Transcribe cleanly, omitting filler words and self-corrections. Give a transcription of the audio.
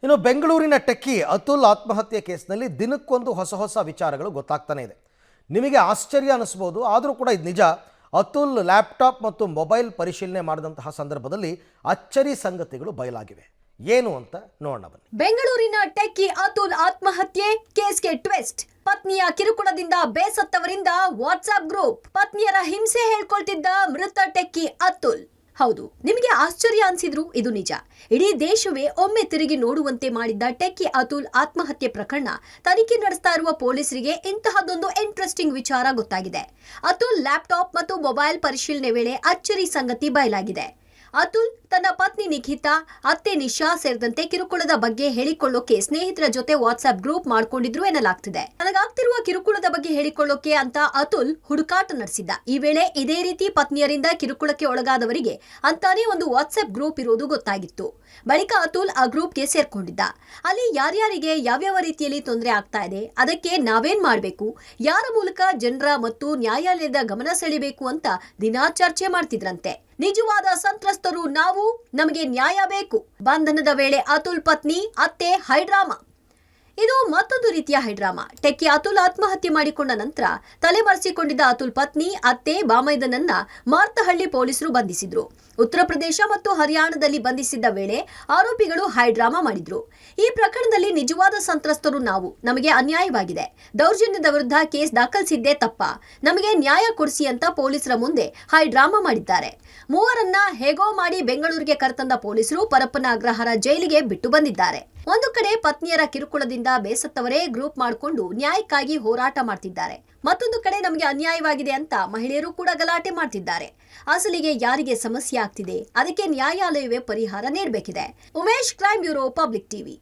ಇನ್ನು ಬೆಂಗಳೂರಿನ ಟೆಕ್ಕಿ ಅತುಲ್ ಆತ್ಮಹತ್ಯೆ ಕೇಸ್ನಲ್ಲಿ ದಿನಕ್ಕೊಂದು ಹೊಸ ವಿಚಾರಗಳು ಗೊತ್ತಾಗ್ತಾನೆ ಇದೆ. ನಿಮಗೆ ಆಶ್ಚರ್ಯ ಅನಿಸಬಹುದು, ಆದರೂ ಕೂಡ ಇದು ನಿಜ. ಅತುಲ್ ಲ್ಯಾಪ್ಟಾಪ್ ಮತ್ತು ಮೊಬೈಲ್ ಪರಿಶೀಲನೆ ಮಾಡಿದಂತಹ ಸಂದರ್ಭದಲ್ಲಿ ಅಚ್ಚರಿ ಸಂಗತಿಗಳು ಬಯಲಾಗಿವೆ. ಏನು ಅಂತ ನೋಡೋಣ ಬನ್ನಿ. ಬೆಂಗಳೂರಿನ ಟೆಕ್ಕಿ ಅತುಲ್ ಆತ್ಮಹತ್ಯೆ ಕೇಸ್ಗೆ ಟ್ವಿಸ್ಟ್. ಪತ್ನಿಯ ಕಿರುಕುಳದಿಂದ ಬೇಸತ್ತವರಿಂದ ವಾಟ್ಸ್ಆಪ್ ಗ್ರೂಪ್. ಪತ್ನಿಯರ ಹಿಂಸೆ ಹೇಳ್ಕೊಳ್ತಿದ್ದ ಮೃತ ಟೆಕ್ಕಿ ಅತುಲ್. ಹೌದು, ನಿಮಗೆ ಆಶ್ಚರ್ಯ ಅನ್ಸಿದ್ರು ಇದು ನಿಜ. ಇಡೀ ದೇಶವೇ ಒಮ್ಮೆ ತಿರುಗಿ ನೋಡುವಂತೆ ಮಾಡಿದ್ದ ಟೆಕ್ಕಿ ಅತುಲ್ ಆತ್ಮಹತ್ಯೆ ಪ್ರಕರಣ ತನಿಖೆ ನಡೆಸ್ತಾ ಇರುವ ಪೊಲೀಸರಿಗೆ ಇಂತಹದೊಂದು ಇಂಟ್ರೆಸ್ಟಿಂಗ್ ವಿಚಾರ ಗೊತ್ತಾಗಿದೆ. ಅತುಲ್ ಲ್ಯಾಪ್ಟಾಪ್ ಮತ್ತು ಮೊಬೈಲ್ ಪರಿಶೀಲನೆ ವೇಳೆ ಅಚ್ಚರಿ ಸಂಗತಿ ಬಯಲಾಗಿದೆ. ಅತುಲ್ ತನ್ನ ಪತ್ನಿ ನಿಖಿತಾ, ಅತ್ತೆ ನಿಶಾ ಸೇರಿದಂತೆ ಕಿರುಕುಳದ ಬಗ್ಗೆ ಹೇಳಿಕೊಳ್ಳೋಕೆ ಸ್ನೇಹಿತರ ಜೊತೆ ವಾಟ್ಸ್ಆಪ್ ಗ್ರೂಪ್ ಮಾಡ್ಕೊಂಡಿದ್ರು ಎನ್ನಲಾಗ್ತಿದೆ. ನನಗಾಗ್ತಿರುವ ಕಿರುಕುಳದ ಬಗ್ಗೆ ಹೇಳಿಕೊಳ್ಳೋಕೆ ಅಂತ ಅತುಲ್ ಹುಡುಕಾಟ ನಡೆಸಿದ್ದ. ಈ ವೇಳೆ ಇದೇ ರೀತಿ ಪತ್ನಿಯರಿಂದ ಕಿರುಕುಳಕ್ಕೆ ಒಳಗಾದವರಿಗೆ ಅಂತಾನೆ ಒಂದು ವಾಟ್ಸ್ಆಪ್ ಗ್ರೂಪ್ ಇರೋದು ಗೊತ್ತಾಗಿತ್ತು. ಬಳಿಕ ಅತುಲ್ ಆ ಗ್ರೂಪ್ಗೆ ಸೇರ್ಕೊಂಡಿದ್ದ. ಅಲ್ಲಿ ಯಾರ್ಯಾರಿಗೆ ಯಾವ್ಯಾವ ರೀತಿಯಲ್ಲಿ ತೊಂದರೆ ಆಗ್ತಾ ಇದೆ, ಅದಕ್ಕೆ ನಾವೇನ್ ಮಾಡ್ಬೇಕು, ಯಾರ ಮೂಲಕ ಜನರ ಮತ್ತು ನ್ಯಾಯಾಲಯದ ಗಮನ ಸೆಳೆಬೇಕು ಅಂತ ದಿನಾ ಚರ್ಚೆ ಮಾಡ್ತಿದ್ರಂತೆ. ನಿಜವಾದ ಸಂತ್ರಸ್ತರು ನಾವು, ನಮಗೆ ನ್ಯಾಯ ಬೇಕು. ಬಂಧನದ ವೇಳೆ ಅತುಲ್ ಪತ್ನಿ, ಅತ್ತೆ ಹೈಡ್ರಾಮಾ. ಇದು ಮತ್ತೊಂದು ರೀತಿಯ ಹೈಡ್ರಾಮಾ. ಟೆಕ್ಕಿ ಅತುಲ್ ಆತ್ಮಹತ್ಯೆ ಮಾಡಿಕೊಂಡ ನಂತರ ತಲೆಮರೆಸಿಕೊಂಡಿದ್ದ ಅತುಲ್ ಪತ್ನಿ, ಅತ್ತೆ ಬಾಮೈದನನ್ನ ಮಾರ್ತಹಳ್ಳಿ ಪೊಲೀಸರು ಬಂಧಿಸಿದ್ರು. ಉತ್ತರ ಪ್ರದೇಶ ಮತ್ತು ಹರಿಯಾಣದಲ್ಲಿ ಬಂಧಿಸಿದ್ದ ವೇಳೆ ಆರೋಪಿಗಳು ಹೈಡ್ರಾಮಾ ಮಾಡಿದ್ರು. ಈ ಪ್ರಕರಣದಲ್ಲಿ ನಿಜವಾದ ಸಂತ್ರಸ್ತರು ನಾವು, ನಮಗೆ ಅನ್ಯಾಯವಾಗಿದೆ, ದೌರ್ಜನ್ಯದ ವಿರುದ್ಧ ಕೇಸ್ ದಾಖಲಿಸಿದ್ದೇ ತಪ್ಪ, ನಮಗೆ ನ್ಯಾಯ ಕೊಡಿಸಿ ಅಂತ ಪೊಲೀಸರ ಮುಂದೆ ಹೈಡ್ರಾಮಾ ಮಾಡಿದ್ದಾರೆ. ಮೂವರನ್ನ ಹೇಗೋ ಮಾಡಿ ಬೆಂಗಳೂರಿಗೆ ಕರೆತಂದ ಪೊಲೀಸರು ಪರಪ್ಪನ ಅಗ್ರಹಾರ ಜೈಲಿಗೆ ಬಿಟ್ಟು ಬಂದಿದ್ದಾರೆ. ಒಂದು ಕಡೆ ಪತ್ನಿಯರ ಕಿರುಕುಳದಿಂದ ಬೇಸತ್ತವರೇ ಗ್ರೂಪ್ ಮಾಡಿಕೊಂಡು ನ್ಯಾಯಕ್ಕಾಗಿ ಹೋರಾಟ ಮಾಡ್ತಿದ್ದಾರೆ. ಮತ್ತೊಂದು ಕಡೆ ನಮಗೆ ಅನ್ಯಾಯವಾಗಿದೆ ಅಂತ ಮಹಿಳೆಯರು ಕೂಡ ಗಲಾಟೆ ಮಾಡ್ತಿದ್ದಾರೆ. ಅಸಲಿಗೆ ಯಾರಿಗೆ ಸಮಸ್ಯೆ ಆಗ್ತಿದೆ, ಅದಕ್ಕೆ ನ್ಯಾಯಾಲಯವೇ ಪರಿಹಾರ ನೀಡಬೇಕಿದೆ. Umesh, crime bureau, public TV.